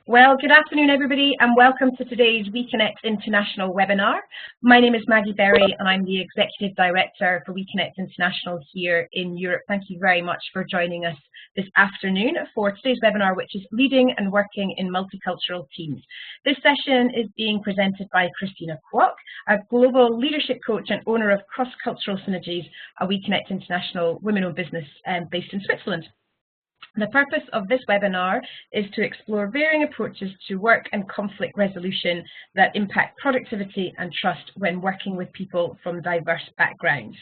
Well, good afternoon, everybody, and welcome to today's WEConnect International webinar. My name is Maggie Berry, and I'm the Executive Director for WEConnect International here in Europe. Thank you very much for joining us this afternoon for today's webinar, which is Leading and Working in Multicultural Teams. This session is being presented by Christina Kwok, a global leadership coach and owner of Cross-Cultural Synergies, a WEConnect International women-owned business based in Switzerland. The purpose of this webinar is to explore varying approaches to work and conflict resolution that impact productivity and trust when working with people from diverse backgrounds.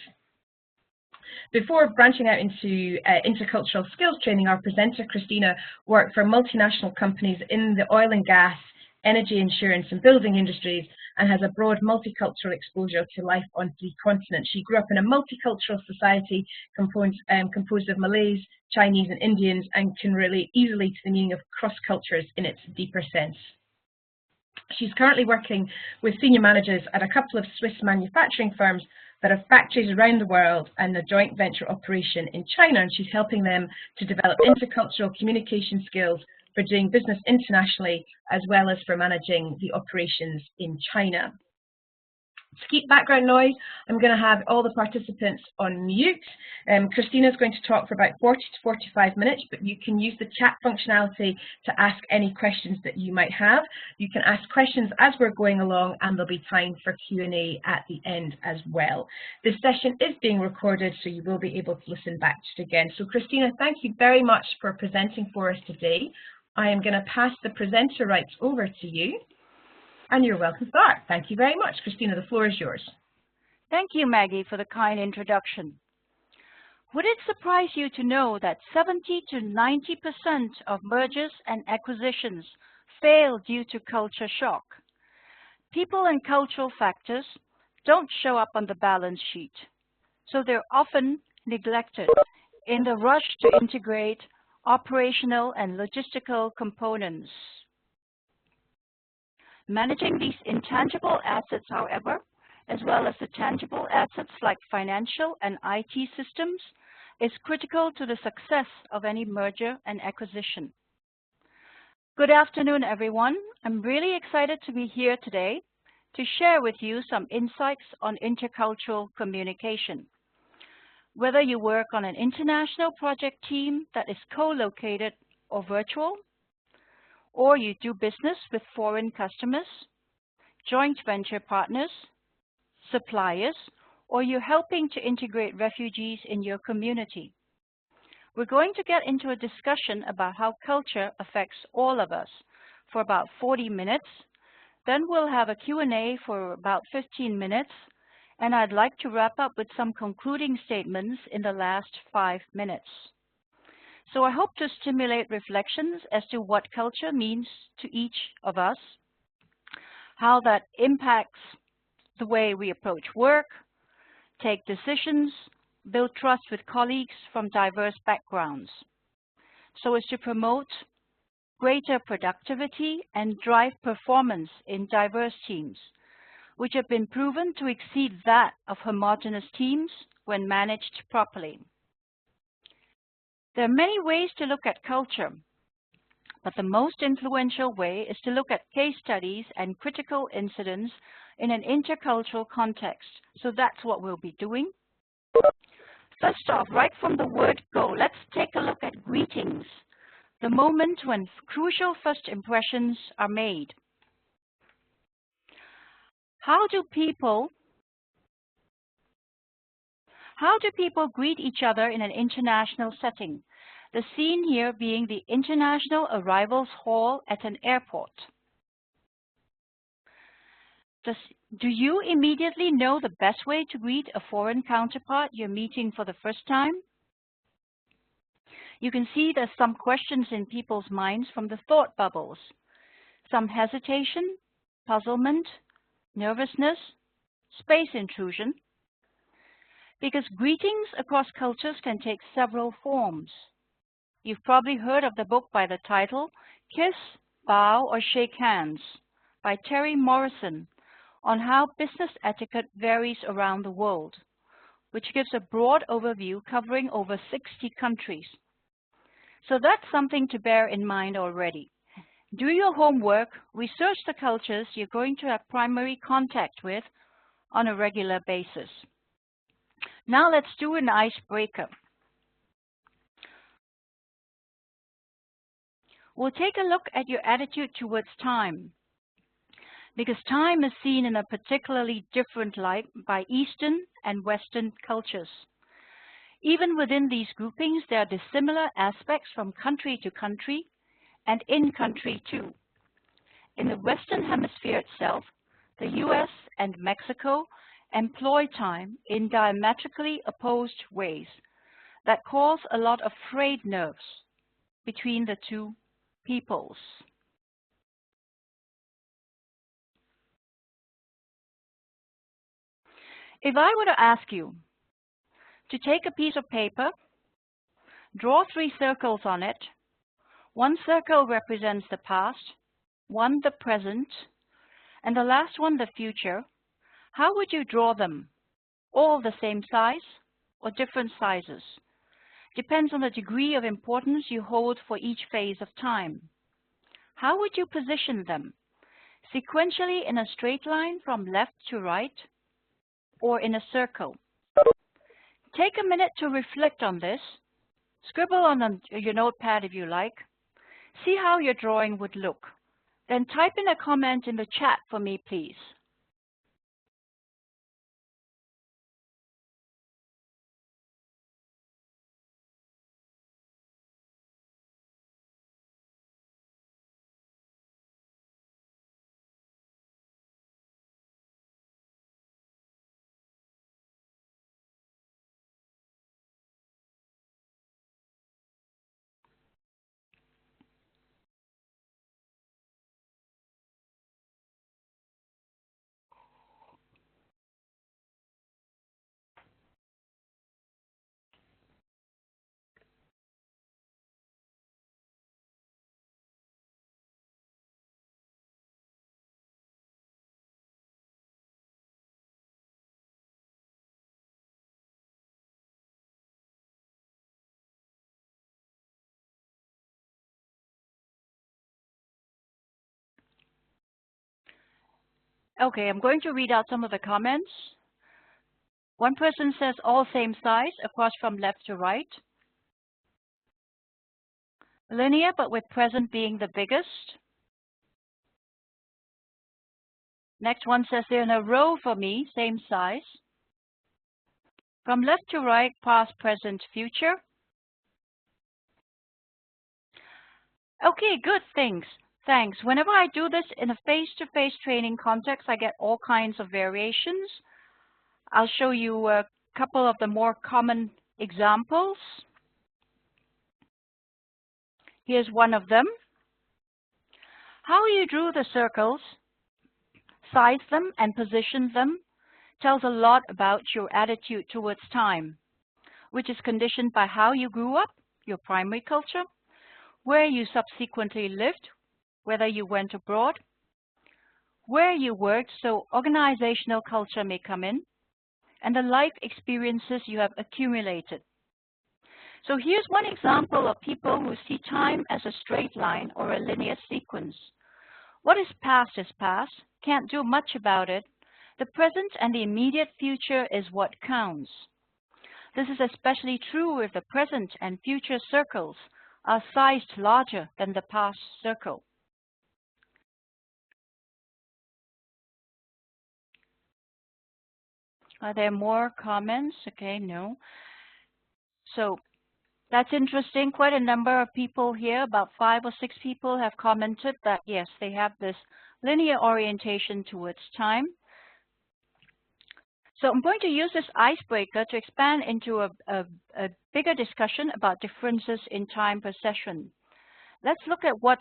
Before branching out into intercultural skills training, our presenter, Christina, worked for multinational companies in the oil and gas, energy, insurance and building industries, and has a broad multicultural exposure to life on 3 continents. She grew up in a multicultural society composed of Malays, Chinese and Indians, and can relate easily to the meaning of cross-cultures in its deeper sense. She's currently working with senior managers at a couple of Swiss manufacturing firms that have factories around the world and a joint venture operation in China, and she's helping them to develop intercultural communication skills for doing business internationally, as well as for managing the operations in China. To keep background noise, I'm going to have all the participants on mute. Christina's going to talk for about 40 to 45 minutes, but you can use the chat functionality to ask any questions that you might have. You can ask questions as we're going along, and there'll be time for Q&A at the end as well. This session is being recorded, so you will be able to listen back to it again. So Christina, thank you very much for presenting for us today. I am going to pass the presenter rights over to you, and you're welcome to start. Thank you very much. Christina, the floor is yours. Thank you, Maggie, for the kind introduction. Would it surprise you to know that 70 to 90% of mergers and acquisitions fail due to culture shock? People and cultural factors don't show up on the balance sheet, so they're often neglected in the rush to integrate operational and logistical components. Managing these intangible assets, however, as well as the tangible assets like financial and IT systems, is critical to the success of any merger and acquisition. Good afternoon, everyone. I'm really excited to be here today to share with you some insights on intercultural communication. Whether you work on an international project team that is co-located or virtual, or you do business with foreign customers, joint venture partners, suppliers, or you're helping to integrate refugees in your community. We're going to get into a discussion about how culture affects all of us for about 40 minutes. Then we'll have a Q&A for about 15 minutes, and I'd like to wrap up with some concluding statements in the last 5 minutes. So I hope to stimulate reflections as to what culture means to each of us, how that impacts the way we approach work, take decisions, build trust with colleagues from diverse backgrounds, so as to promote greater productivity and drive performance in diverse teams, which have been proven to exceed that of homogeneous teams when managed properly. There are many ways to look at culture, but the most influential way is to look at case studies and critical incidents in an intercultural context. So that's what we'll be doing. First off, right from the word go, let's take a look at greetings, the moment when crucial first impressions are made. How do people greet each other in an international setting? The scene here being the International Arrivals Hall at an airport. Do you immediately know the best way to greet a foreign counterpart you're meeting for the first time? You can see there's some questions in people's minds from the thought bubbles. Some hesitation, puzzlement, nervousness, space intrusion. Because greetings across cultures can take several forms. You've probably heard of the book by the title Kiss, Bow, or Shake Hands by Terry Morrison on how business etiquette varies around the world, which gives a broad overview covering over 60 countries. So that's something to bear in mind already. Do your homework, research the cultures you're going to have primary contact with on a regular basis. Now let's do an icebreaker. We'll take a look at your attitude towards time, because time is seen in a particularly different light by Eastern and Western cultures. Even within these groupings, there are dissimilar aspects from country to country and in country too. In the Western Hemisphere itself, the US and Mexico employ time in diametrically opposed ways that cause a lot of frayed nerves between the two peoples. If I were to ask you to take a piece of paper, draw 3 circles on it, 1 circle represents the past, 1 the present, and the last one the future, how would you draw them? All the same size or different sizes? Depends on the degree of importance you hold for each phase of time. How would you position them? Sequentially in a straight line from left to right, or in a circle? Take a minute to reflect on this. Scribble on your notepad if you like. See how your drawing would look. Then type in a comment in the chat for me, please. Okay, I'm going to read out some of the comments. One person says all same size, across from left to right. Linear, but with present being the biggest. Next one says they're in a row for me, same size. From left to right, past, present, future. Okay, good, thanks. Whenever I do this in a face-to-face training context, I get all kinds of variations. I'll show you a couple of the more common examples. Here's one of them. How you drew the circles, size them, and position them tells a lot about your attitude towards time, which is conditioned by how you grew up, your primary culture, where you subsequently lived, whether you went abroad, where you worked, so organizational culture may come in, and the life experiences you have accumulated. So here's one example of people who see time as a straight line or a linear sequence. What is past, can't do much about it. The present and the immediate future is what counts. This is especially true if the present and future circles are sized larger than the past circle. Are there more comments? Okay, no. So that's interesting. Quite a number of people here, about 5 or 6 people have commented that yes, they have this linear orientation towards time. So I'm going to use this icebreaker to expand into a bigger discussion about differences in time per session. Let's look at what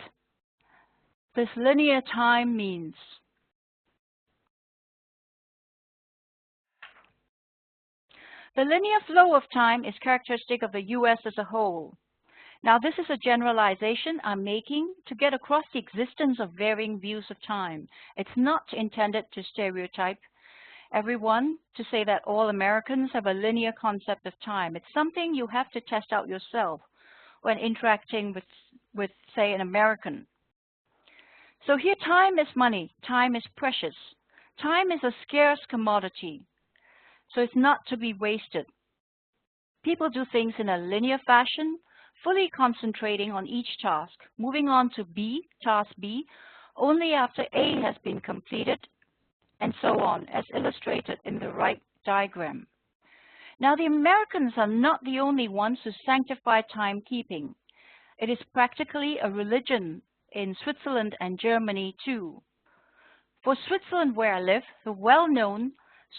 this linear time means. The linear flow of time is characteristic of the US as a whole. Now, this is a generalization I'm making to get across the existence of varying views of time. It's not intended to stereotype everyone, to say that all Americans have a linear concept of time. It's something you have to test out yourself when interacting with say, an American. So here time is money, time is precious. Time is a scarce commodity, so it's not to be wasted. People do things in a linear fashion, fully concentrating on each task, moving on to B, task B, only after A has been completed, and so on, as illustrated in the right diagram. Now, the Americans are not the only ones who sanctify timekeeping. It is practically a religion in Switzerland and Germany too. For Switzerland, where I live, the well-known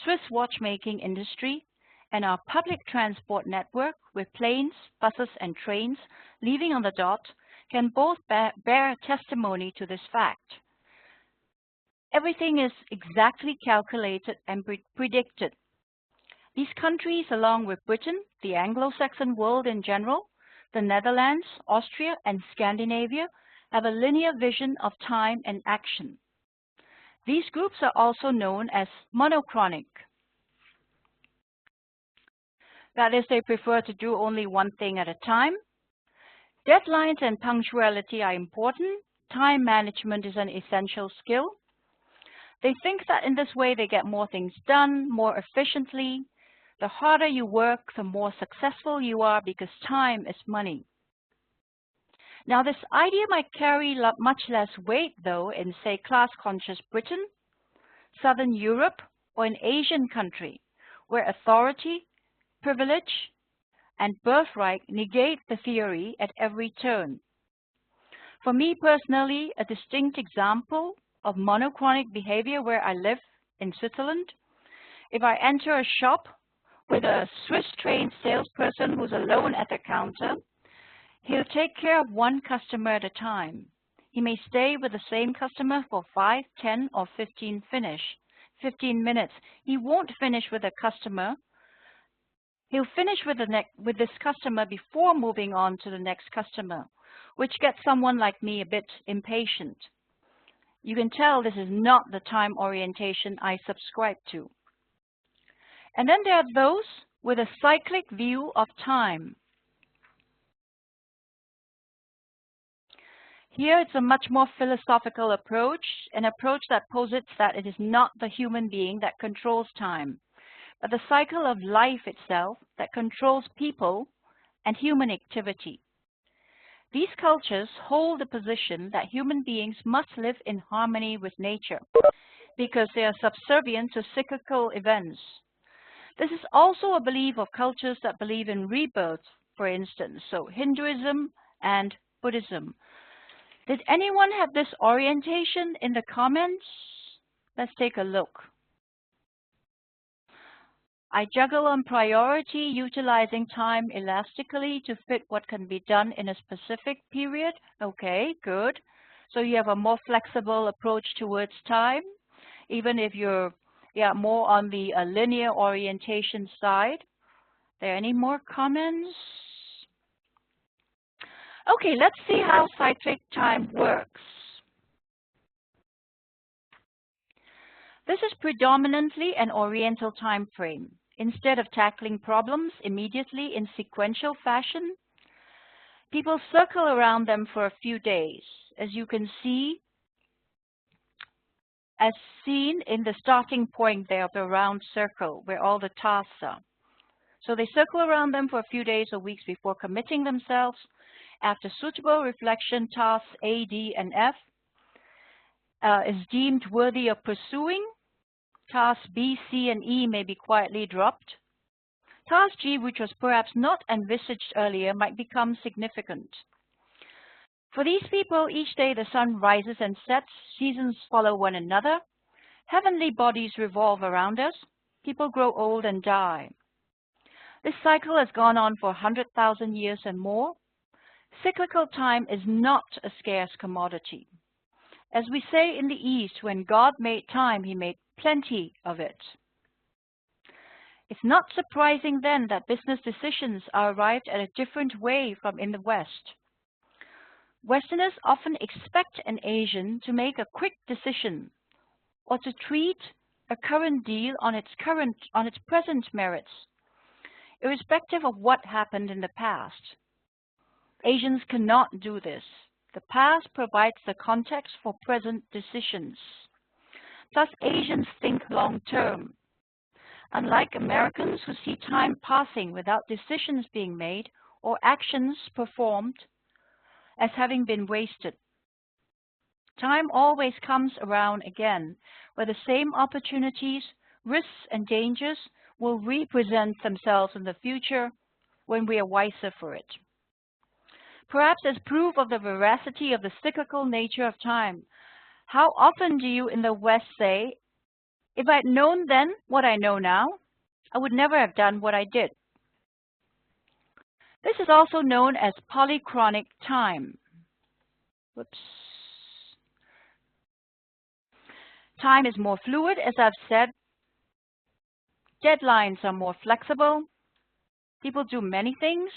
Swiss watchmaking industry and our public transport network with planes, buses and trains leaving on the dot can both bear testimony to this fact. Everything is exactly calculated and predicted. These countries, along with Britain, the Anglo-Saxon world in general, the Netherlands, Austria and Scandinavia, have a linear vision of time and action. These groups are also known as monochronic. That is, they prefer to do only one thing at a time. Deadlines and punctuality are important. Time management is an essential skill. They think that in this way they get more things done more efficiently. The harder you work, the more successful you are because time is money. Now, this idea might carry much less weight, though, in, say, class-conscious Britain, Southern Europe, or an Asian country, where authority, privilege, and birthright negate the theory at every turn. For me personally, a distinct example of monochronic behavior where I live in Switzerland, if I enter a shop with a Swiss-trained salesperson who's alone at the counter, he'll take care of one customer at a time. He may stay with the same customer for 5, 10, or 15 minutes. He won't finish with a customer. He'll finish with this customer before moving on to the next customer, which gets someone like me a bit impatient. You can tell this is not the time orientation I subscribe to. And then there are those with a cyclic view of time. Here it's a much more philosophical approach, an approach that posits that it is not the human being that controls time, but the cycle of life itself that controls people and human activity. These cultures hold the position that human beings must live in harmony with nature because they are subservient to cyclical events. This is also a belief of cultures that believe in rebirth, for instance, so Hinduism and Buddhism. Did anyone have this orientation in the comments? Let's take a look. I juggle on priority, utilizing time elastically to fit what can be done in a specific period. Okay, good. So you have a more flexible approach towards time, even if you're more on the linear orientation side. Are there any more comments? Okay, let's see how cyclic time works. This is predominantly an Oriental time frame. Instead of tackling problems immediately in sequential fashion, people circle around them for a few days, as you can see, as seen in the starting point there of the round circle where all the tasks are. So they circle around them for a few days or weeks before committing themselves. After suitable reflection, tasks A, D, and F is deemed worthy of pursuing. Tasks B, C, and E may be quietly dropped. Task G, which was perhaps not envisaged earlier, might become significant. For these people, each day the sun rises and sets, seasons follow one another, heavenly bodies revolve around us, people grow old and die. This cycle has gone on for 100,000 years and more. Cyclical time is not a scarce commodity. As we say in the East, when God made time, he made plenty of it. It's not surprising then that business decisions are arrived at a different way from in the West. Westerners often expect an Asian to make a quick decision or to treat a current deal on its present merits, irrespective of what happened in the past. Asians cannot do this. The past provides the context for present decisions. Thus, Asians think long-term. Unlike Americans who see time passing without decisions being made or actions performed as having been wasted. Time always comes around again, where the same opportunities, risks, and dangers will represent themselves in the future when we are wiser for it. Perhaps as proof of the veracity of the cyclical nature of time, how often do you in the West say, if I'd known then what I know now, I would never have done what I did? This is also known as polychronic time. Whoops. Time is more fluid, as I've said. Deadlines are more flexible. People do many things.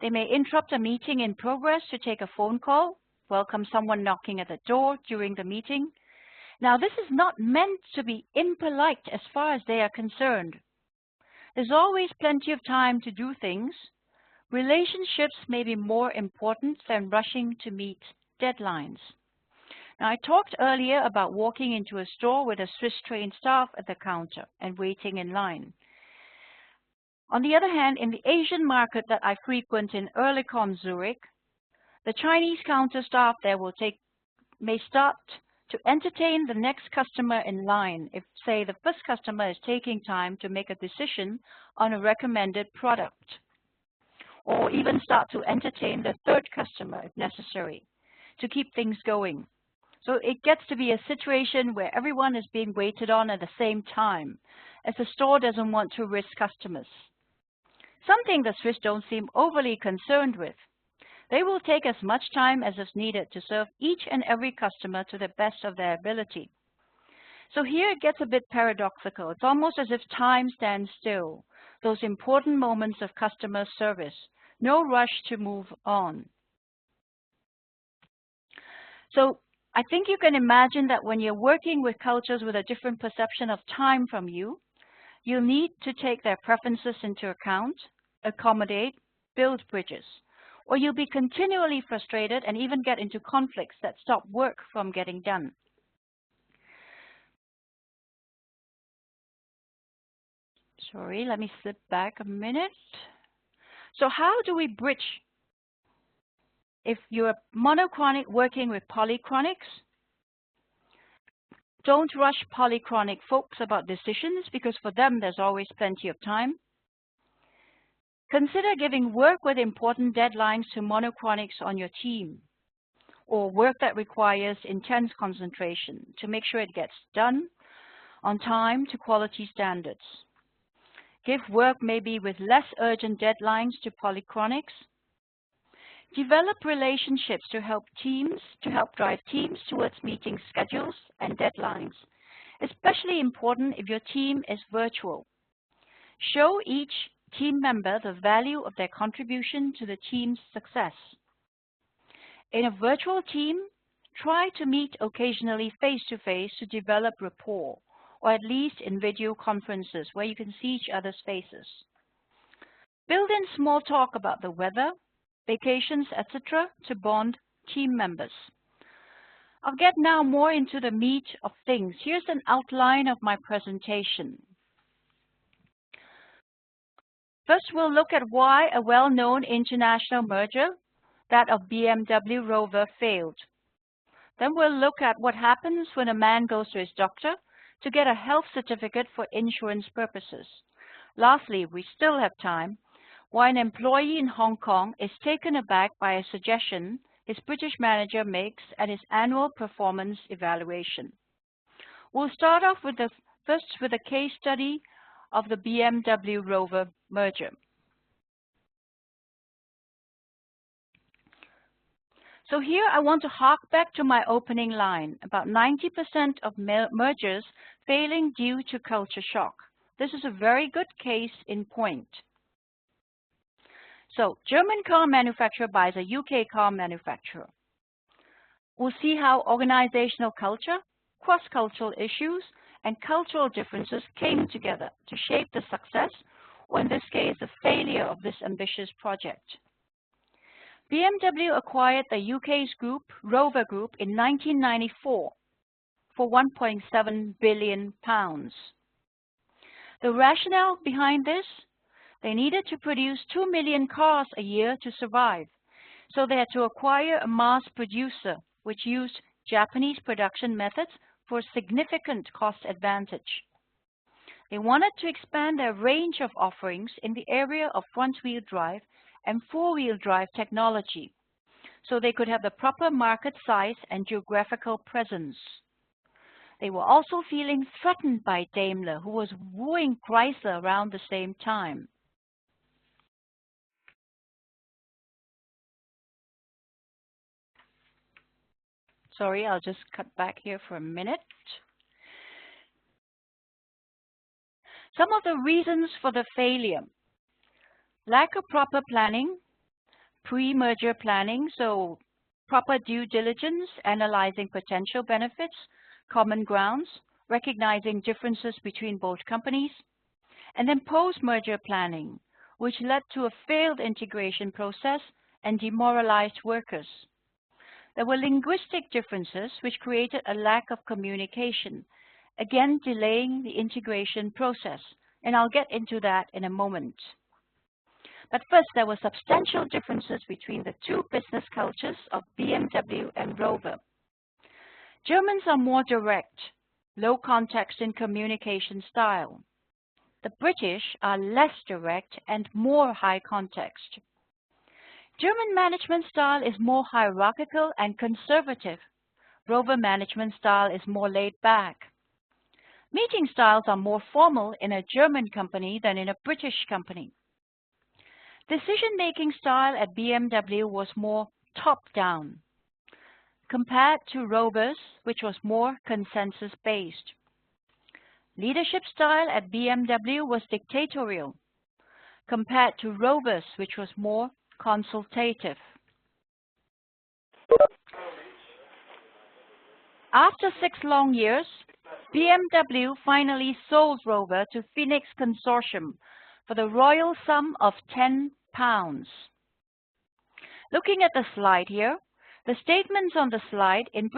They may interrupt a meeting in progress to take a phone call, welcome someone knocking at the door during the meeting. Now, this is not meant to be impolite as far as they are concerned. There's always plenty of time to do things. Relationships may be more important than rushing to meet deadlines. Now, I talked earlier about walking into a store with a Swiss-trained staff at the counter and waiting in line. On the other hand, in the Asian market that I frequent in Ehrlikon, Zurich, the Chinese counter staff there may start to entertain the next customer in line if, say, the first customer is taking time to make a decision on a recommended product, or even start to entertain the third customer if necessary to keep things going. So it gets to be a situation where everyone is being waited on at the same time, as the store doesn't want to risk customers. Something the Swiss don't seem overly concerned with. They will take as much time as is needed to serve each and every customer to the best of their ability. So here it gets a bit paradoxical. It's almost as if time stands still, those important moments of customer service. No rush to move on. So I think you can imagine that when you're working with cultures with a different perception of time from you, you'll need to take their preferences into account, accommodate, build bridges, or you'll be continually frustrated and even get into conflicts that stop work from getting done. Sorry, let me slip back a minute. So how do we bridge? If you're monochronic working with polychronics, don't rush polychronic folks about decisions because for them there's always plenty of time. Consider giving work with important deadlines to monochronics on your team, or work that requires intense concentration to make sure it gets done on time to quality standards. Give work maybe with less urgent deadlines to polychronics. Develop relationships to help drive teams towards meeting schedules and deadlines, especially important if your team is virtual. Show each team member the value of their contribution to the team's success. In a virtual team, try to meet occasionally face-to-face to develop rapport, or at least in video conferences where you can see each other's faces. Build in small talk about the weather, vacations, etc. to bond team members. I'll get now more into the meat of things. Here's an outline of my presentation. First, we'll look at why a well-known international merger, that of BMW Rover, failed. Then we'll look at what happens when a man goes to his doctor to get a health certificate for insurance purposes. Lastly, we still have time, why an employee in Hong Kong is taken aback by a suggestion his British manager makes at his annual performance evaluation. We'll start off with first with a case study of the BMW Rover merger. So here I want to hark back to my opening line, about 90% of mergers failing due to culture shock. This is a very good case in point. So, German car manufacturer buys a UK car manufacturer. We'll see how organizational culture, cross-cultural issues, and cultural differences came together to shape the success, or in this case, the failure of this ambitious project. BMW acquired the UK's group, Rover Group, in 1994 for £1.7 billion. The rationale behind this? They needed to produce 2 million cars a year to survive, so they had to acquire a mass producer which used Japanese production methods for significant cost advantage. They wanted to expand their range of offerings in the area of front-wheel drive and four-wheel drive technology, so they could have the proper market size and geographical presence. They were also feeling threatened by Daimler, who was wooing Chrysler around the same time. Sorry, I'll just cut back here for a minute. Some of the reasons for the failure: lack of proper planning, pre-merger planning, so proper due diligence, analyzing potential benefits, common grounds, recognizing differences between both companies, and then post-merger planning, which led to a failed integration process and demoralized workers. There were linguistic differences which created a lack of communication, again delaying the integration process, and I'll get into that in a moment. But first, there were substantial differences between the two business cultures of BMW and Rover. Germans are more direct, low context in communication style. The British are less direct and more high context. German management style is more hierarchical and conservative. Rover management style is more laid back. Meeting styles are more formal in a German company than in a British company. Decision-making style at BMW was more top-down, compared to Rover's, which was more consensus-based. Leadership style at BMW was dictatorial, compared to Rover's, which was more consultative. After 6 long years, BMW finally sold Rover to Phoenix Consortium for the royal sum of £10. Looking at the slide here, the statements on the slide in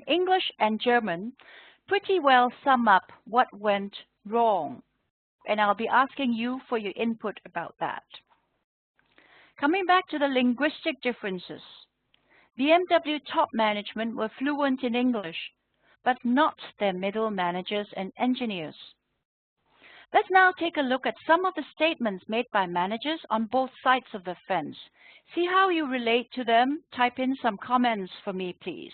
English and German pretty well sum up what went wrong, and I'll be asking you for your input about that. Coming back to the linguistic differences, BMW top management were fluent in English, but not their middle managers and engineers. Let's now take a look at some of the statements made by managers on both sides of the fence. See how you relate to them. Type in some comments for me, please.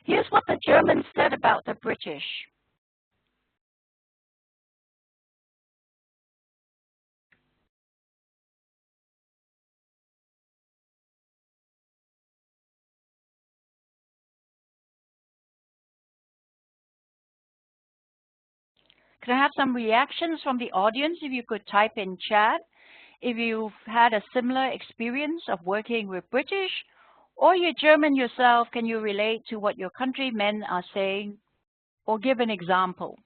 Here's what the Germans said about the British. Can I have some reactions from the audience? If you could type in chat, if you've had a similar experience of working with British, or you're German yourself, can you relate to what your countrymen are saying, or give an example?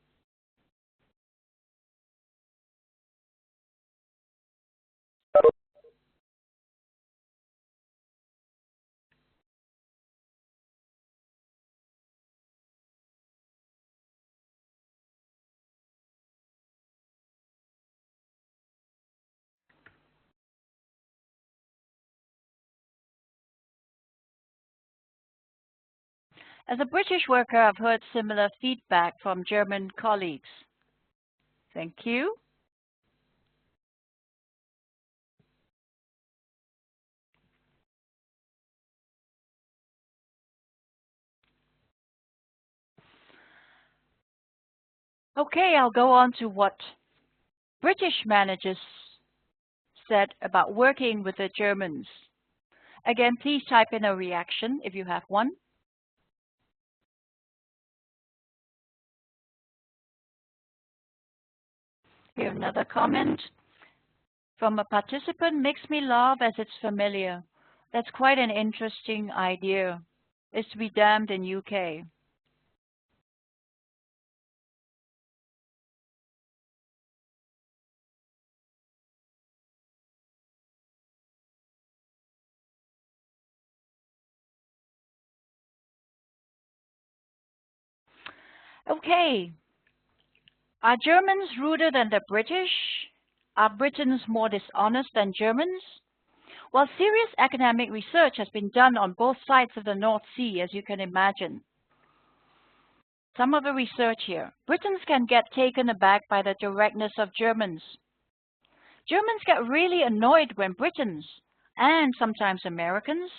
As a British worker, I've heard similar feedback from German colleagues. Thank you. Okay, I'll go on to what British managers said about working with the Germans. Again, please type in a reaction if you have one. Here another comment from a participant: makes me laugh as it's familiar. That's quite an interesting idea. It's to be damned in UK. Okay, are Germans ruder than the British? Are Britons more dishonest than Germans? Well, serious academic research has been done on both sides of the North Sea, as you can imagine. Some of the research here. Britons can get taken aback by the directness of Germans. Germans get really annoyed when Britons, and sometimes Americans,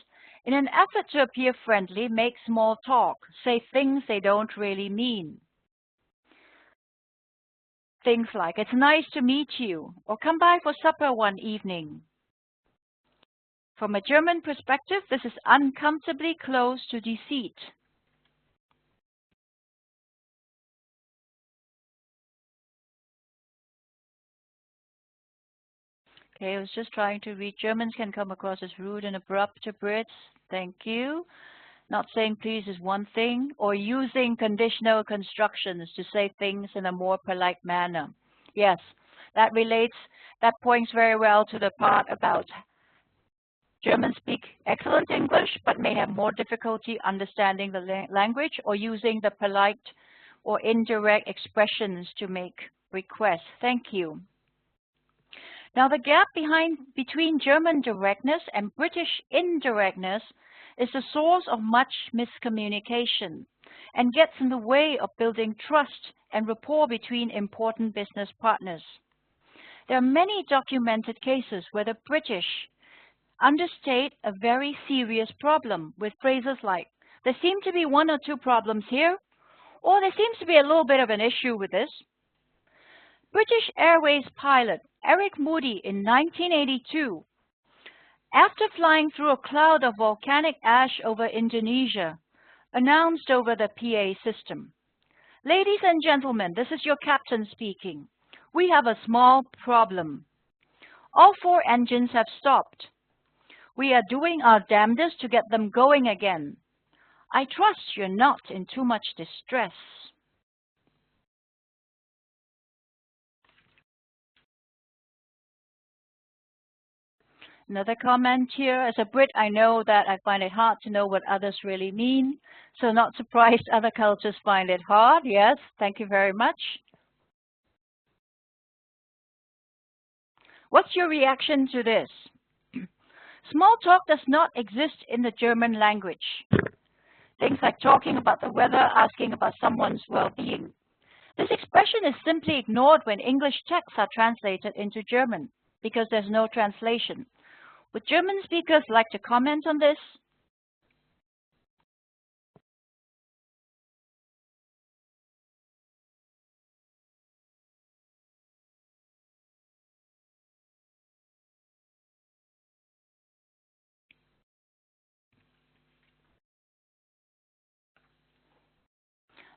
in an effort to appear friendly, make small talk, say things they don't really mean. Things like, it's nice to meet you, or come by for supper one evening. From a German perspective, this is uncomfortably close to deceit. Okay, I was just trying to read. Germans can come across as rude and abrupt to Brits. Thank you. Not saying please is one thing, or using conditional constructions to say things in a more polite manner. Yes, that points very well to the part about Germans speak excellent English, but may have more difficulty understanding the language or using the polite or indirect expressions to make requests. Thank you. Now, the gap between German directness and British indirectness is the source of much miscommunication and gets in the way of building trust and rapport between important business partners. There are many documented cases where the British understate a very serious problem with phrases like, there seem to be one or two problems here, or there seems to be a little bit of an issue with this. British Airways pilot Eric Moody in 1982, after flying through a cloud of volcanic ash over Indonesia, announced over the PA system, "Ladies and gentlemen, this is your captain speaking. We have a small problem. All 4 engines have stopped. We are doing our damnedest to get them going again. I trust you're not in too much distress." Another comment here. As a Brit, I know that I find it hard to know what others really mean. So not surprised other cultures find it hard. Yes, thank you very much. What's your reaction to this? Small talk does not exist in the German language. Things like talking about the weather, asking about someone's well-being. This expression is simply ignored when English texts are translated into German because there's no translation. Would German speakers like to comment on this?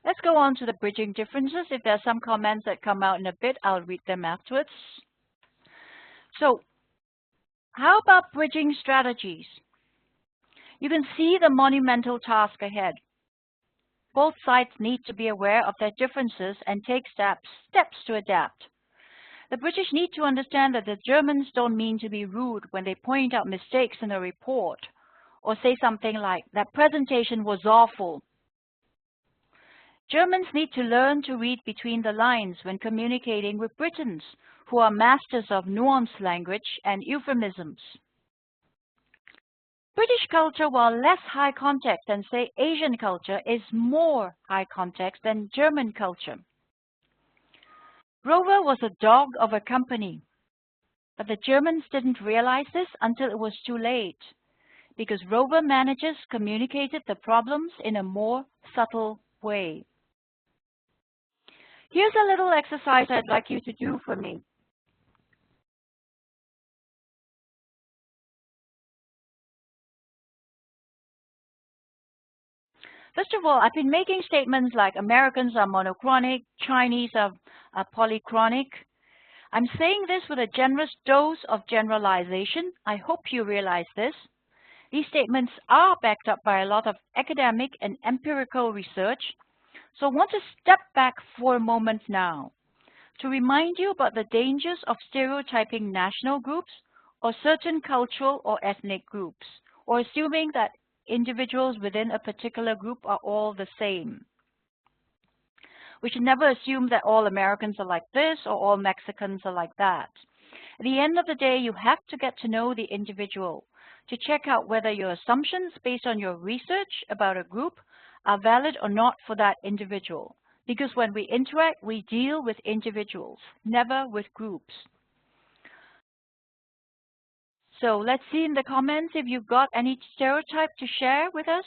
Let's go on to the bridging differences. If there are some comments that come out in a bit, I'll read them afterwards. So, how about bridging strategies? You can see the monumental task ahead. Both sides need to be aware of their differences and take steps to adapt. The British need to understand that the Germans don't mean to be rude when they point out mistakes in a report or say something like, "That presentation was awful." Germans need to learn to read between the lines when communicating with Britons, who are masters of nuanced language and euphemisms. British culture, while less high context than, say, Asian culture, is more high context than German culture. Rover was a dog of a company, but the Germans didn't realize this until it was too late, because Rover managers communicated the problems in a more subtle way. Here's a little exercise I'd like you to do for me. First of all, I've been making statements like Americans are monochronic, Chinese are polychronic. I'm saying this with a generous dose of generalization. I hope you realize this. These statements are backed up by a lot of academic and empirical research. So I want to step back for a moment now to remind you about the dangers of stereotyping national groups or certain cultural or ethnic groups, or assuming that individuals within a particular group are all the same. We should never assume that all Americans are like this or all Mexicans are like that. At the end of the day, you have to get to know the individual to check out whether your assumptions based on your research about a group are valid or not for that individual. Because when we interact, we deal with individuals, never with groups. So let's see in the comments if you've got any stereotype to share with us.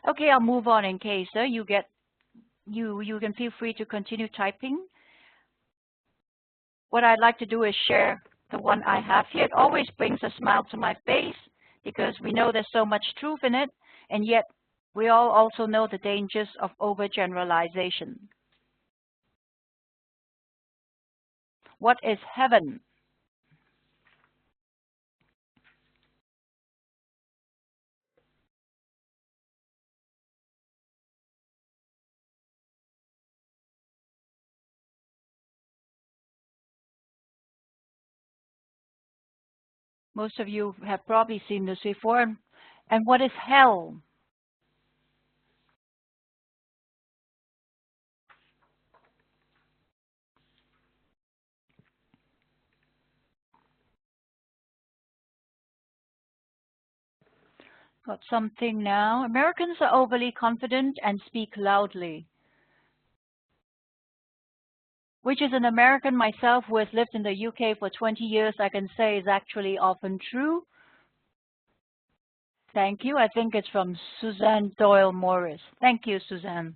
Okay, I'll move on in case you can feel free to continue typing. What I'd like to do is share the one I have here. It always brings a smile to my face because we know there's so much truth in it, and yet we all also know the dangers of overgeneralization. What is heaven? Most of you have probably seen this before. And what is hell? Got something now. Americans are overly confident and speak loudly. Which is an American myself who has lived in the UK for 20 years, I can say is actually often true. Thank you. I think it's from Suzanne Doyle Morris. Thank you, Suzanne.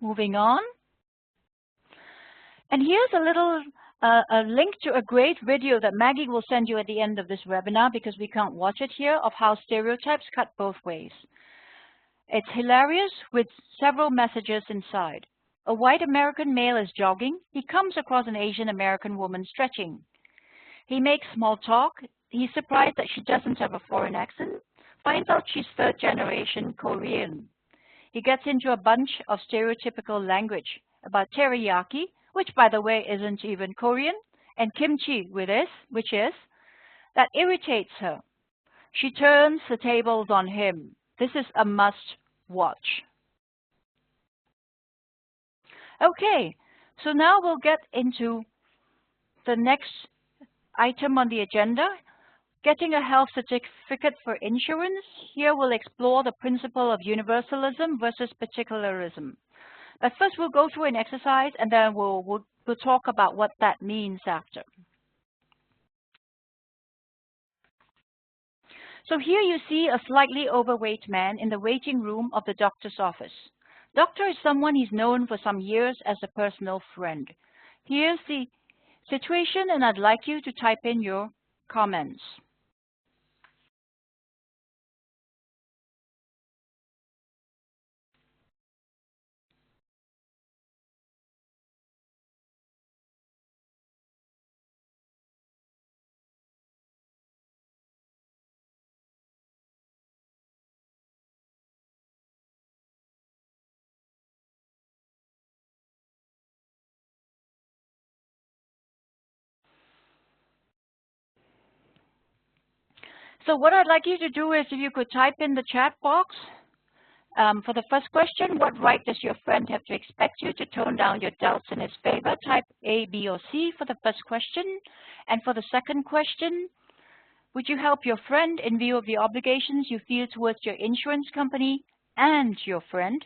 Moving on. And here's a little a link to a great video that Maggie will send you at the end of this webinar because we can't watch it here, of how stereotypes cut both ways. It's hilarious with several messages inside. A white American male is jogging. He comes across an Asian American woman stretching. He makes small talk. He's surprised that she doesn't have a foreign accent. Finds out she's third-generation Korean. He gets into a bunch of stereotypical language about teriyaki, which, by the way, isn't even Korean, and kimchi, which is, that irritates her. She turns the tables on him. This is a must-watch. Okay, so now we'll get into the next item on the agenda, getting a health certificate for insurance. Here we'll explore the principle of universalism versus particularism. But first we'll go through an exercise and then we'll talk about what that means after. So here you see a slightly overweight man in the waiting room of the doctor's office. Doctor is someone he's known for some years as a personal friend. Here's the situation, and I'd like you to type in your comments. So what I'd like you to do is if you could type in the chat box. For the first question, what right does your friend have to expect you to tone down your doubts in his favor? Type A, B, or C for the first question. And for the second question, would you help your friend in view of the obligations you feel towards your insurance company and your friend?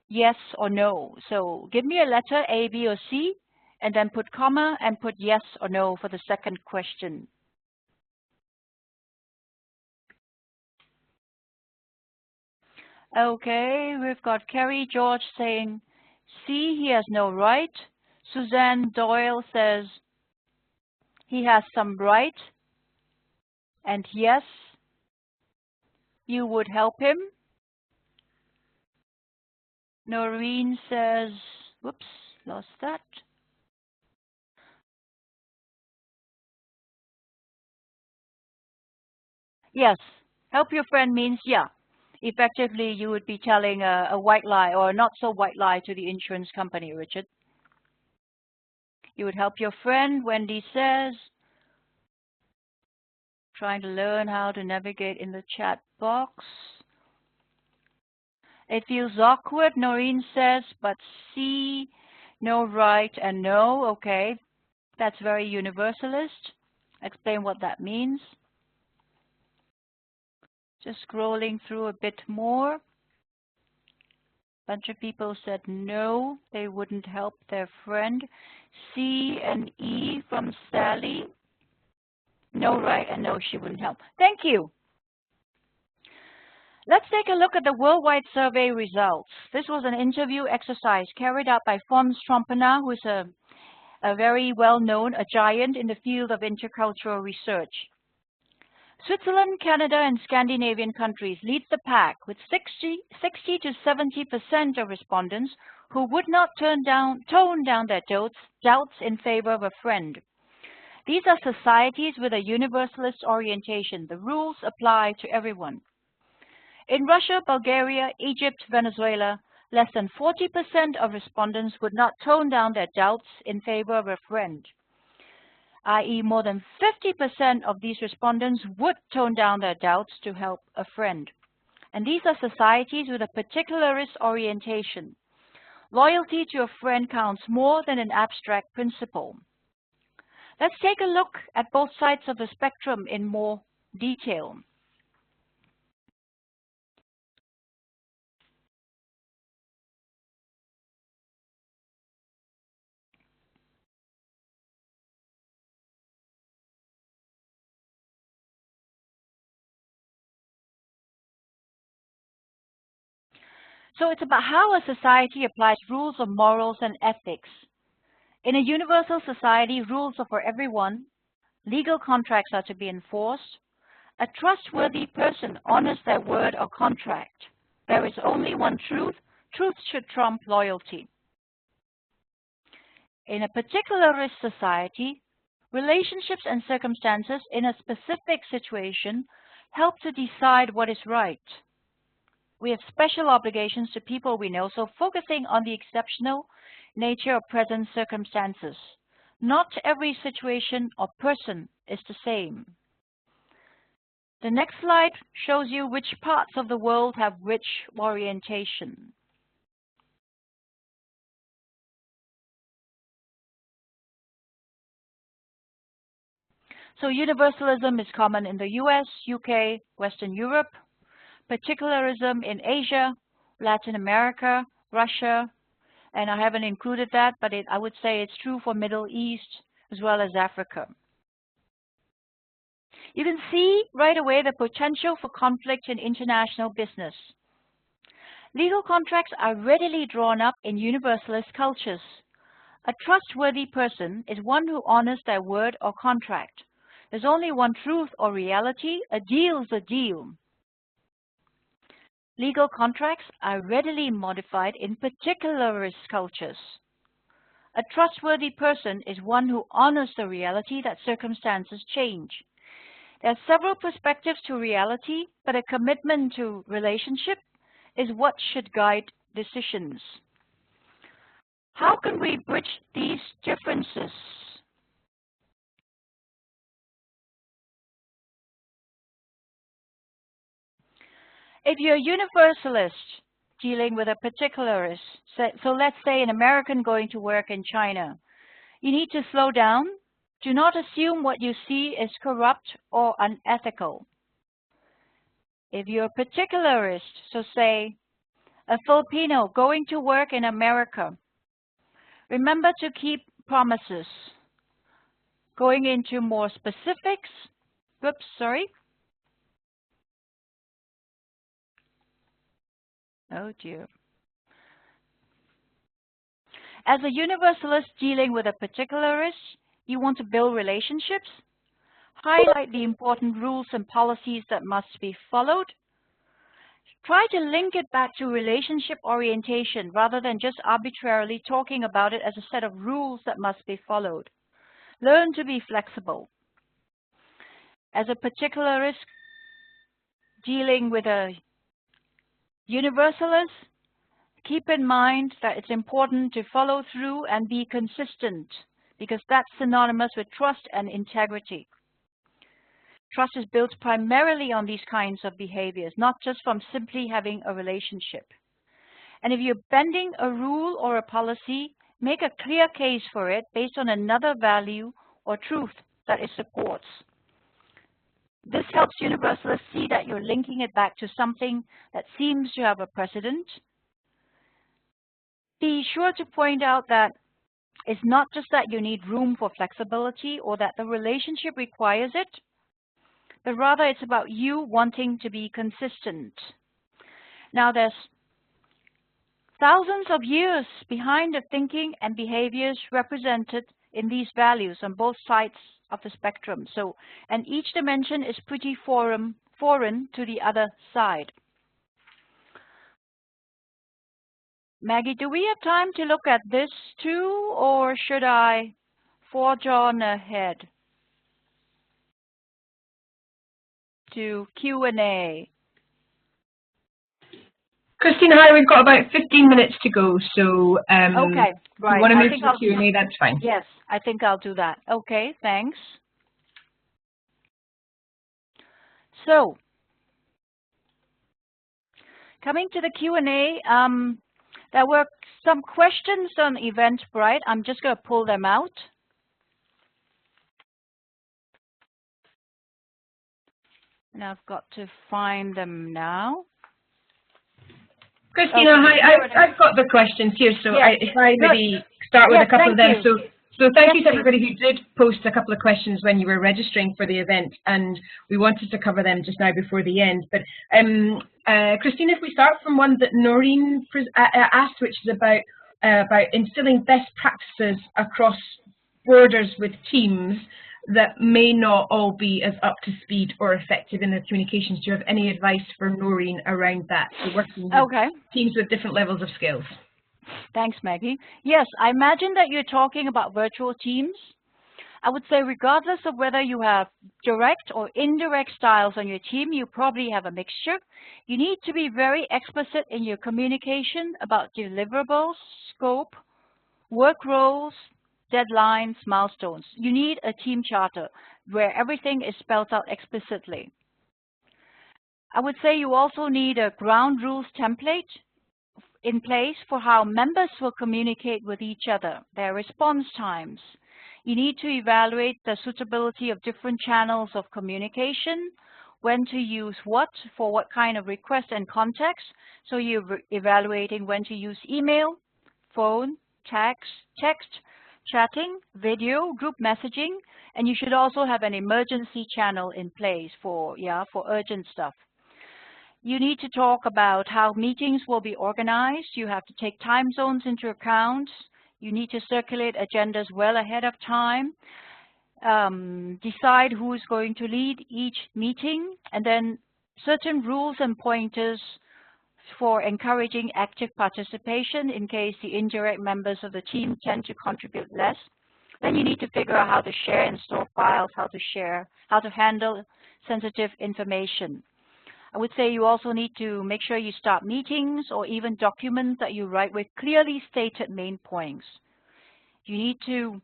Yes or no. So give me a letter A, B, or C, and then put comma and put yes or no for the second question. Okay, we've got Kerry George saying C, he has no right. Suzanne Doyle says he has some right. And yes, you would help him. Noreen says, whoops, lost that. Yes, Help your friend means, yeah, effectively you would be telling a white lie or a not so white lie to the insurance company, Richard. You would help your friend, Wendy says. Trying to learn how to navigate in the chat box. It feels awkward, Noreen says, but see, no right and no. Okay, that's very universalist. Explain what that means. Just scrolling through a bit more. Bunch of people said no, they wouldn't help their friend. C and E from Sally. No right and no, she wouldn't help. Thank you. Let's take a look at the worldwide survey results. This was an interview exercise carried out by Fons Trompenaar, who is a very well-known, a giant in the field of intercultural research. Switzerland, Canada, and Scandinavian countries lead the pack with 60 to 70% of respondents who would not tone down their doubts in favor of a friend. These are societies with a universalist orientation. The rules apply to everyone. In Russia, Bulgaria, Egypt, Venezuela, less than 40% of respondents would not tone down their doubts in favor of a friend, i.e. more than 50% of these respondents would tone down their doubts to help a friend. And these are societies with a particularist orientation. Loyalty to a friend counts more than an abstract principle. Let's take a look at both sides of the spectrum in more detail. So it's about how a society applies rules of morals and ethics. In a universal society, rules are for everyone. Legal contracts are to be enforced. A trustworthy person honors their word or contract. There is only one truth. Truth should trump loyalty. In a particularist society, relationships and circumstances in a specific situation help to decide what is right. We have special obligations to people we know, so focusing on the exceptional nature of present circumstances. Not every situation or person is the same. The next slide shows you which parts of the world have which orientation. So universalism is common in the US, UK, Western Europe. Particularism in Asia, Latin America, Russia, and I haven't included that, but I would say it's true for Middle East as well as Africa. You can see right away the potential for conflict in international business. Legal contracts are readily drawn up in universalist cultures. A trustworthy person is one who honors their word or contract. There's only one truth or reality. A deal's a deal. Legal contracts are readily modified in particularist cultures. A trustworthy person is one who honors the reality that circumstances change. There are several perspectives to reality, but a commitment to relationship is what should guide decisions. How can we bridge these differences? If you're a universalist dealing with a particularist, so let's say an American going to work in China, you need to slow down. Do not assume what you see is corrupt or unethical. If you're a particularist, so say a Filipino going to work in America, remember to keep promises. Going into more specifics, whoops, sorry. Oh dear. As a universalist dealing with a particularist, you want to build relationships, highlight the important rules and policies that must be followed. Try to link it back to relationship orientation rather than just arbitrarily talking about it as a set of rules that must be followed. Learn to be flexible. As a particularist, dealing with a universalist, keep in mind that it's important to follow through and be consistent, because that's synonymous with trust and integrity. Trust is built primarily on these kinds of behaviors, not just from simply having a relationship. And if you're bending a rule or a policy, make a clear case for it based on another value or truth that it supports. This helps universalists see that you're linking it back to something that seems to have a precedent. Be sure to point out that it's not just that you need room for flexibility or that the relationship requires it, but rather it's about you wanting to be consistent. Now, there's thousands of years behind the thinking and behaviors represented in these values on both sides of the spectrum. So, and each dimension is pretty foreign to the other side. Maggie, do we have time to look at this too, or should I forge on ahead to Q&A? Christina, hi, we've got about 15 minutes to go, so okay, right. If you want to move to the Q&A, that's fine. Yes, I think I'll do that. Okay, thanks. So, coming to the Q&A, there were some questions on Eventbrite. I'm just going to pull them out. And I've got to find them now. Christina, okay. Hi, I've got the questions here, so yes. if I maybe start with a couple of them. You. So thank you to everybody who did post a couple of questions when you were registering for the event, and we wanted to cover them just now before the end. But Christina, if we start from one that Noreen asked, which is about instilling best practices across borders with teams that may not all be as up to speed or effective in their communications. Do you have any advice for Noreen around that? So working with teams with different levels of skills. Thanks, Maggie. Yes, I imagine that you're talking about virtual teams. I would say regardless of whether you have direct or indirect styles on your team, you probably have a mixture. You need to be very explicit in your communication about deliverables, scope, work roles, deadlines, milestones. You need a team charter where everything is spelled out explicitly. I would say you also need a ground rules template in place for how members will communicate with each other, their response times. You need to evaluate the suitability of different channels of communication, when to use what for what kind of request and context. So you're evaluating when to use email, phone, text, chatting, video, group messaging, and you should also have an emergency channel in place for urgent stuff. You need to talk about how meetings will be organized. You have to take time zones into account. You need to circulate agendas well ahead of time. Decide who is going to lead each meeting, and then certain rules and pointers for encouraging active participation in case the indirect members of the team tend to contribute less. Then you need to figure out how to share and store files, how to handle sensitive information. I would say you also need to make sure you start meetings or even documents that you write with clearly stated main points. You need to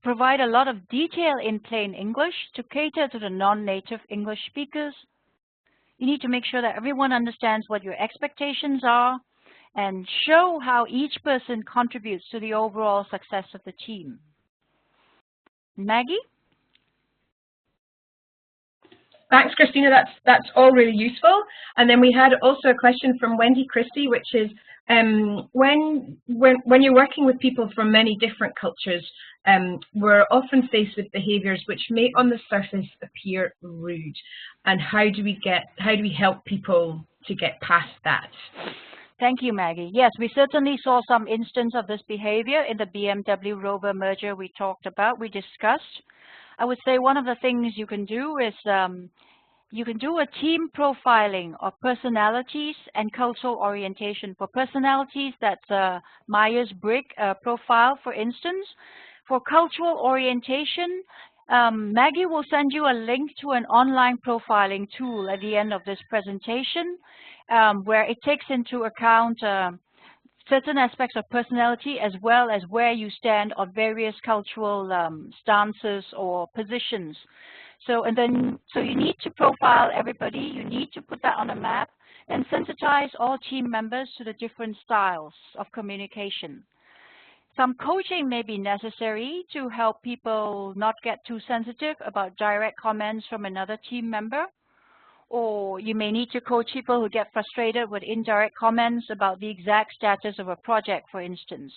provide a lot of detail in plain English to cater to the non-native English speakers. You need to make sure that everyone understands what your expectations are and show how each person contributes to the overall success of the team. Maggie? Thanks, Christina. That's all really useful. And then we had also a question from Wendy Christie, which is when you're working with people from many different cultures, we're often faced with behaviours which may on the surface appear rude. And how do we help people to get past that? Thank you, Maggie. Yes, we certainly saw some instance of this behavior in the BMW Rover merger we talked about, we discussed. I would say one of the things you can do is you can do a team profiling of personalities and cultural orientation. For personalities, that's Myers-Briggs profile, for instance. For cultural orientation, Maggie will send you a link to an online profiling tool at the end of this presentation, where it takes into account certain aspects of personality as well as where you stand on various cultural stances or positions. So you need to profile everybody, you need to put that on a map and sensitize all team members to the different styles of communication. Some coaching may be necessary to help people not get too sensitive about direct comments from another team member. Or you may need to coach people who get frustrated with indirect comments about the exact status of a project, for instance.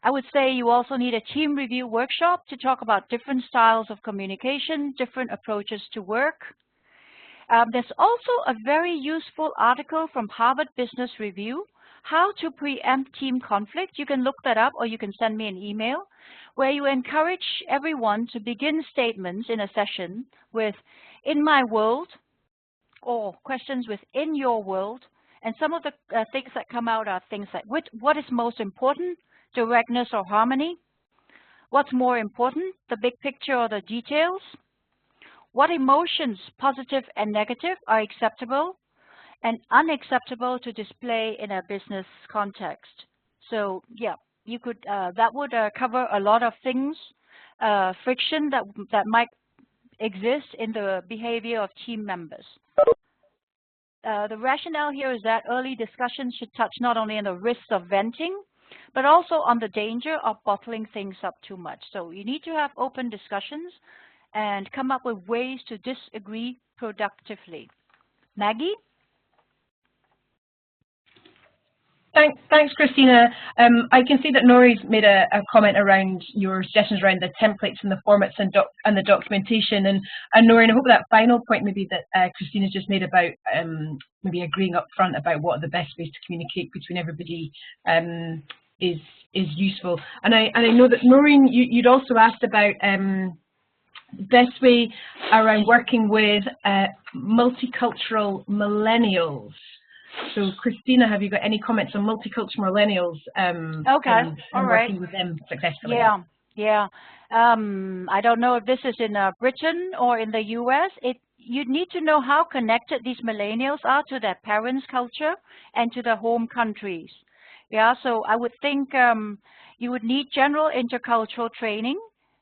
I would say you also need a team review workshop to talk about different styles of communication, different approaches to work. There's also a very useful article from Harvard Business Review, How to Preempt Team Conflict. You can look that up or you can send me an email, where you encourage everyone to begin statements in a session with, in my world, or questions with, in your world. And some of the things that come out are things like, what is most important, directness or harmony? What's more important, the big picture or the details? What emotions, positive and negative, are acceptable and unacceptable to display in a business context? So yeah, you could that would cover a lot of things, friction that might exist in the behavior of team members. The rationale here is that early discussions should touch not only on the risks of venting, but also on the danger of bottling things up too much. So you need to have open discussions and come up with ways to disagree productively. Maggie? Thanks, Christina. I can see that Nori's made a comment around your suggestions around the templates and the formats and the documentation. And Nori, I hope that final point maybe that Christina's just made about maybe agreeing up front about what are the best ways to communicate between everybody is useful. And I know that Noreen, you'd also asked about best way around working with multicultural millennials. So, Christina, have you got any comments on multicultural millennials Okay, and working with them successfully? Yeah. I don't know if this is in Britain or in the US. You need to know how connected these millennials are to their parents' culture and to their home countries. Yeah, so I would think you would need general intercultural training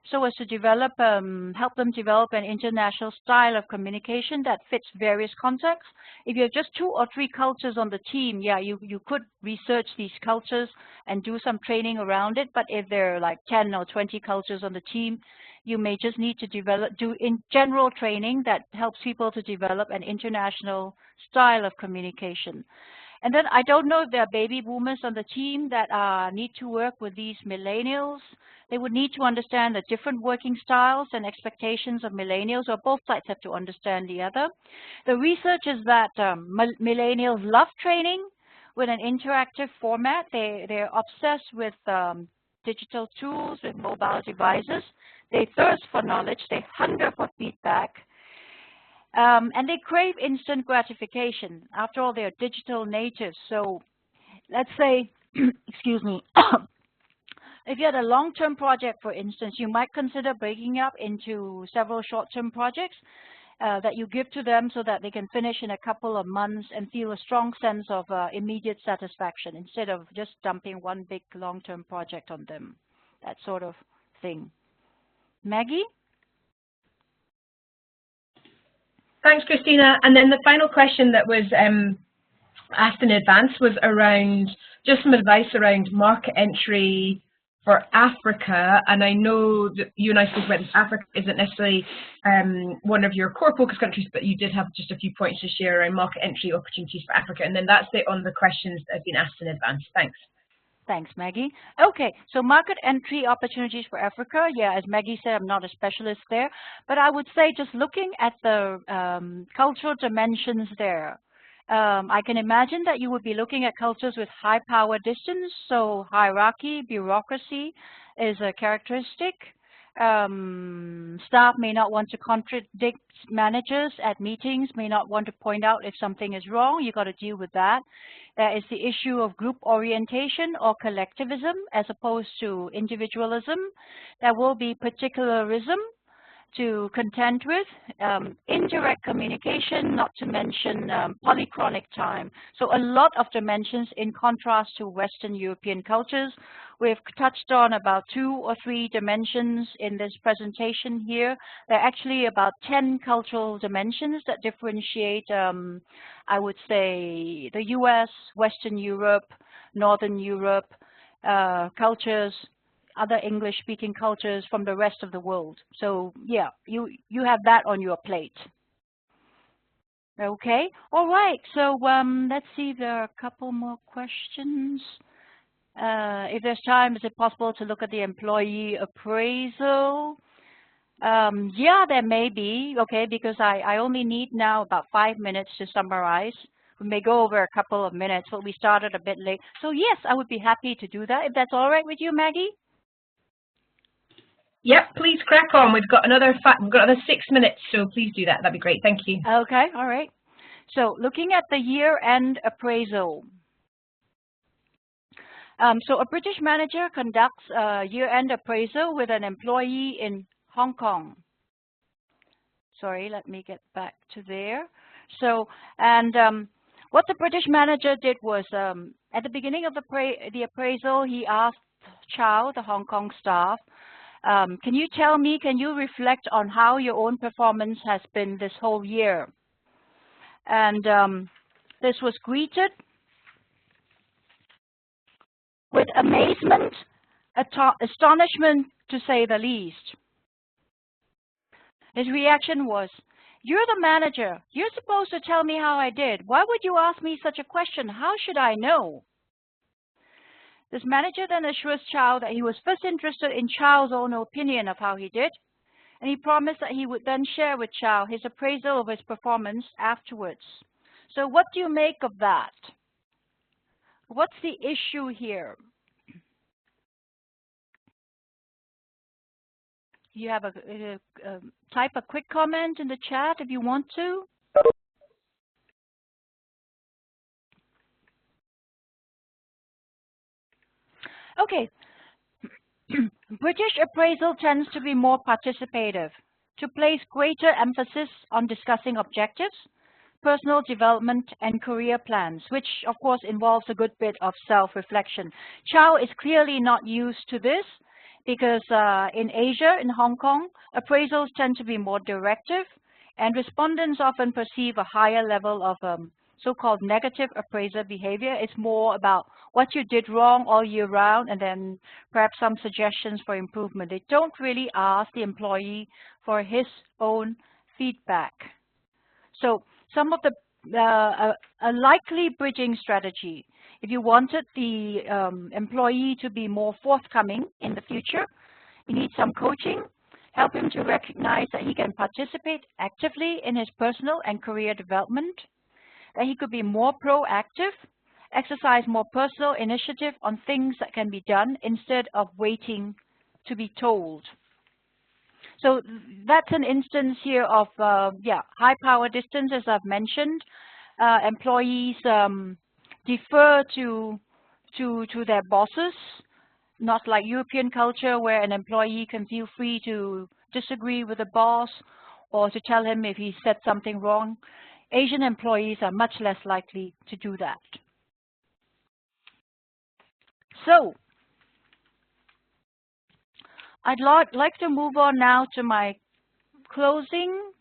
so as to develop, help them develop an international style of communication that fits various contexts. If you have just 2 or 3 cultures on the team, yeah, you could research these cultures and do some training around it. But if there are like 10 or 20 cultures on the team, you may just need to do in general training that helps people to develop an international style of communication. And then I don't know if there are baby boomers on the team that need to work with these millennials. They would need to understand the different working styles and expectations of millennials, or both sides have to understand the other. The research is that millennials love training with an interactive format. They're obsessed with digital tools, with mobile devices. They thirst for knowledge. They hunger for feedback. And they crave instant gratification. After all, they're digital natives. So let's say, excuse me, if you had a long-term project, for instance, you might consider breaking up into several short-term projects that you give to them so that they can finish in a couple of months and feel a strong sense of immediate satisfaction instead of just dumping one big long-term project on them, that sort of thing. Maggie? Thanks, Christina. And then the final question that was asked in advance was around just some advice around market entry for Africa. And I know that you and I spoke about this. Africa isn't necessarily one of your core focus countries, but you did have just a few points to share around market entry opportunities for Africa. And then that's it on the questions that have been asked in advance. Thanks. Thanks, Maggie. Okay, so market entry opportunities for Africa. Yeah, as Maggie said, I'm not a specialist there, but I would say just looking at the cultural dimensions there, I can imagine that you would be looking at cultures with high power distance, so hierarchy, bureaucracy is a characteristic. Staff may not want to contradict managers at meetings, may not want to point out if something is wrong. You've got to deal with that. There is the issue of group orientation or collectivism as opposed to individualism. There will be particularism, to contend with, indirect communication, not to mention polychronic time. So a lot of dimensions in contrast to Western European cultures. We've touched on about 2 or 3 dimensions in this presentation here. There are actually about 10 cultural dimensions that differentiate, I would say, the US, Western Europe, Northern Europe cultures, other English-speaking cultures from the rest of the world. So yeah, you have that on your plate. Okay, all right. So let's see if there are a couple more questions. If there's time, is it possible to look at the employee appraisal? Yeah, there may be. Okay, because I only need now about 5 minutes to summarize. We may go over a couple of minutes, but we started a bit late. So yes, I would be happy to do that if that's all right with you, Maggie. Yep, please crack on. We've got another 6 minutes, so please do that. That'd be great. Thank you. Okay, all right. So looking at the year-end appraisal. So a British manager conducts a year-end appraisal with an employee in Hong Kong. Sorry, let me get back to there. So, and what the British manager did was, at the beginning of the appraisal, he asked Chow, the Hong Kong staff, can you tell me, can you reflect on how your own performance has been this whole year? And this was greeted with amazement, astonishment to say the least. His reaction was, "You're the manager. You're supposed to tell me how I did. Why would you ask me such a question? How should I know?" This manager then assures Chow that he was first interested in Chow's own opinion of how he did, and he promised that he would then share with Chow his appraisal of his performance afterwards. So what do you make of that? What's the issue here? You have type a quick comment in the chat if you want to. Okay. British appraisal tends to be more participative, to place greater emphasis on discussing objectives, personal development, and career plans, which of course involves a good bit of self-reflection. Chow is clearly not used to this because in Asia, in Hong Kong, appraisals tend to be more directive, and respondents often perceive a higher level of so-called negative appraiser behavior. It's more about what you did wrong all year round and then perhaps some suggestions for improvement. They don't really ask the employee for his own feedback. So some of the a likely bridging strategy, if you wanted the employee to be more forthcoming in the future, you need some coaching. Help him to recognize that he can participate actively in his personal and career development, that he could be more proactive, exercise more personal initiative on things that can be done instead of waiting to be told. So that's an instance here of, high power distance, as I've mentioned. Employees defer to their bosses, not like European culture where an employee can feel free to disagree with the boss or to tell him if he said something wrong. Asian employees are much less likely to do that. So I'd like to move on now to my closing.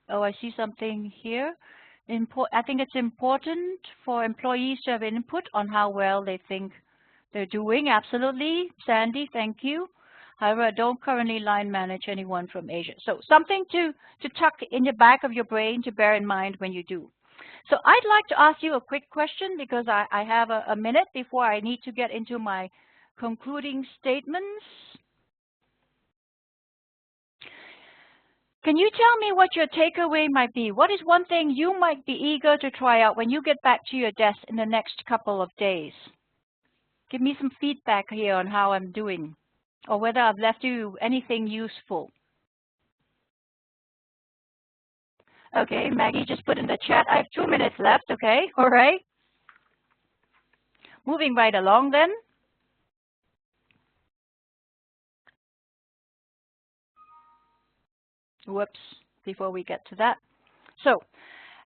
Oh, I see something here. I think it's important for employees to have input on how well they think they're doing. Absolutely. Sandy, thank you. However, I don't currently line manage anyone from Asia. So something to tuck in the back of your brain to bear in mind when you do. So I'd like to ask you a quick question because I have a minute before I need to get into my concluding statements. Can you tell me what your takeaway might be? What is one thing you might be eager to try out when you get back to your desk in the next couple of days? Give me some feedback here on how I'm doing, or whether I've left you anything useful. Okay, Maggie just put in the chat, I have 2 minutes left. Okay, all right. Moving right along then. Whoops, before we get to that. So,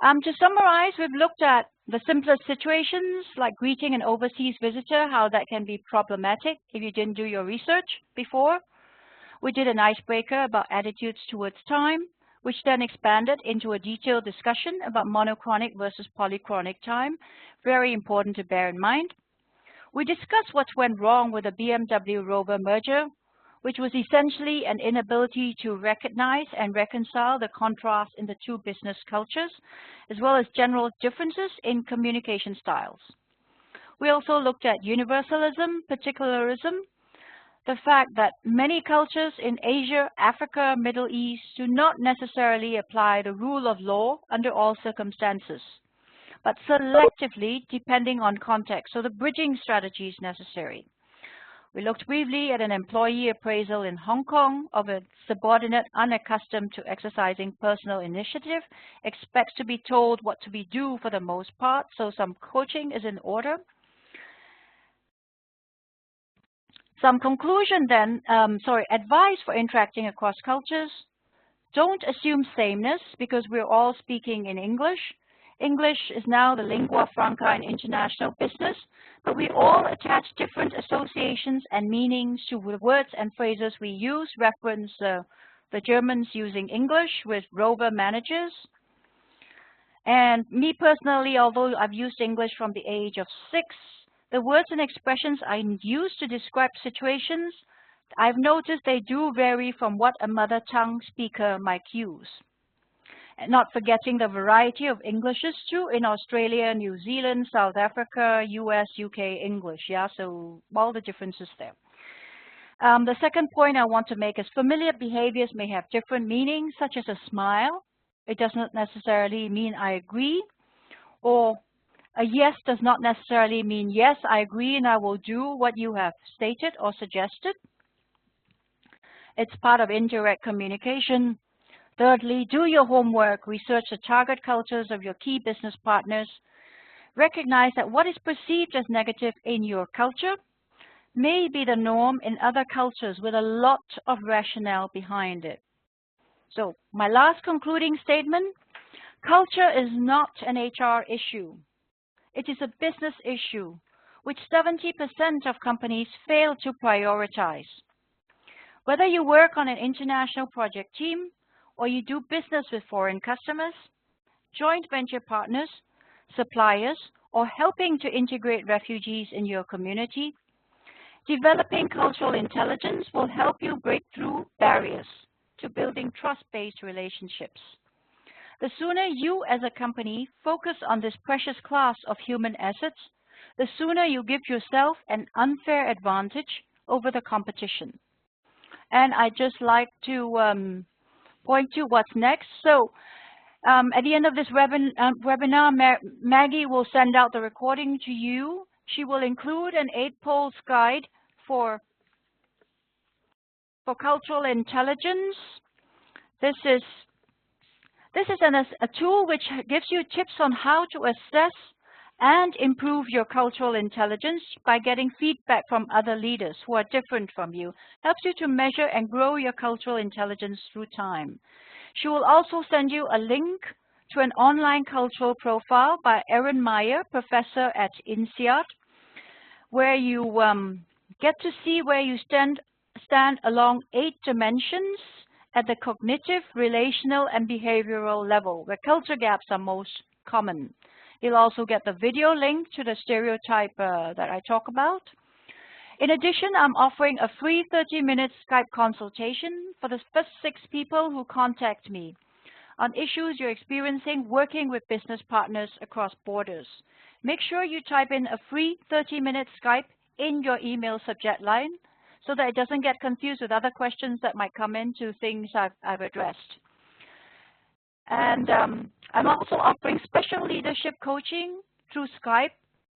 to summarize, we've looked at the simplest situations like greeting an overseas visitor, how that can be problematic if you didn't do your research before. We did an icebreaker about attitudes towards time, which then expanded into a detailed discussion about monochronic versus polychronic time. Very important to bear in mind. We discussed what went wrong with the BMW Rover merger, which was essentially an inability to recognize and reconcile the contrast in the two business cultures, as well as general differences in communication styles. We also looked at universalism, particularism, the fact that many cultures in Asia, Africa, Middle East do not necessarily apply the rule of law under all circumstances, but selectively depending on context, so the bridging strategy is necessary. We looked briefly at an employee appraisal in Hong Kong of a subordinate unaccustomed to exercising personal initiative, expects to be told what to be do for the most part, so some coaching is in order. Some conclusion then, advice for interacting across cultures. Don't assume sameness because we're all speaking in English. English is now the lingua franca in international business, but we all attach different associations and meanings to the words and phrases we use. Reference the Germans using English with rover managers. And me personally, although I've used English from the age of 6, the words and expressions I use to describe situations, I've noticed they do vary from what a mother tongue speaker might use. And not forgetting the variety of Englishes too in Australia, New Zealand, South Africa, US, UK English. Yeah, so all the differences there. The second point I want to make is familiar behaviors may have different meanings, such as a smile. It doesn't necessarily mean I agree, or a yes does not necessarily mean yes, I agree and I will do what you have stated or suggested. It's part of indirect communication. Thirdly, do your homework. Research the target cultures of your key business partners. Recognize that what is perceived as negative in your culture may be the norm in other cultures with a lot of rationale behind it. So, my last concluding statement, culture is not an HR issue. It is a business issue, which 70% of companies fail to prioritize. Whether you work on an international project team or you do business with foreign customers, joint venture partners, suppliers, or helping to integrate refugees in your community, developing cultural intelligence will help you break through barriers to building trust-based relationships. The sooner you as a company focus on this precious class of human assets, the sooner you give yourself an unfair advantage over the competition. And I'd just like to point to what's next. So at the end of this webinar, Maggie will send out the recording to you. She will include an 8-polls guide for cultural intelligence. This is a tool which gives you tips on how to assess and improve your cultural intelligence by getting feedback from other leaders who are different from you. Helps you to measure and grow your cultural intelligence through time. She will also send you a link to an online cultural profile by Erin Meyer, professor at INSEAD, where you get to see where you stand along 8 dimensions at the cognitive, relational, and behavioral level, where culture gaps are most common. You'll also get the video link to the stereotype that I talk about. In addition, I'm offering a free 30-minute Skype consultation for the first 6 people who contact me on issues you're experiencing working with business partners across borders. Make sure you type in a free 30-minute Skype in your email subject line so that it doesn't get confused with other questions that might come into things I've addressed. And I'm also offering special leadership coaching through Skype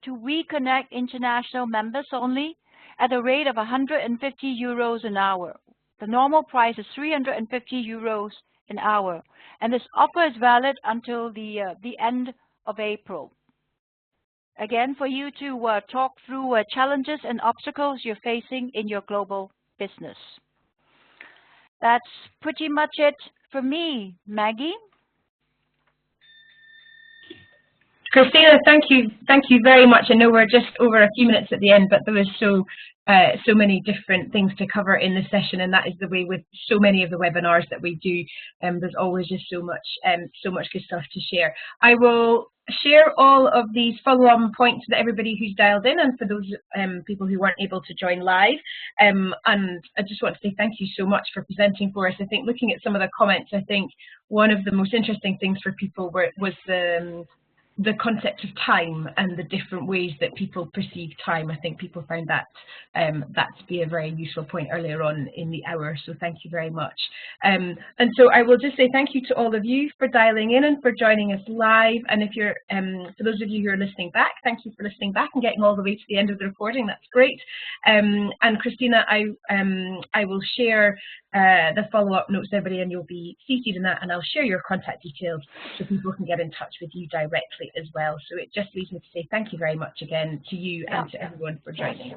to WEConnect international members only at a rate of 150 euros an hour. The normal price is 350 euros an hour. And this offer is valid until the end of April. Again, for you to talk through challenges and obstacles you're facing in your global business. That's pretty much it from me, Maggie. Christina, thank you very much. I know we're just over a few minutes at the end, but there was so many different things to cover in this session, and that is the way with so many of the webinars that we do. There's always just so much good stuff to share. I will share all of these follow-on points with everybody who's dialed in, and for those people who weren't able to join live. And I just want to say thank you so much for presenting for us. I think looking at some of the comments, I think one of the most interesting things for people was the concept of time and the different ways that people perceive time. I think people found that to be a very useful point earlier on in the hour, so thank you very much. And so I will just say thank you to all of you for dialing in and for joining us live, and if you're, for those of you who are listening back, thank you for listening back and getting all the way to the end of the recording, that's great. And Christina, I will share the follow-up notes to everybody, and you'll be CC'd in that, and I'll share your contact details so people can get in touch with you directly as well. So it just leaves me to say thank you very much again to you and to everyone for joining.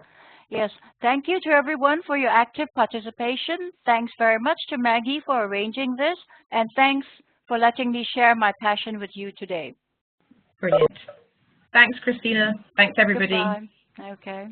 Yes, thank you to everyone for your active participation. Thanks very much to Maggie for arranging this, and thanks for letting me share my passion with you today. Brilliant. Thanks, Christina. Thanks, everybody. Goodbye. Okay.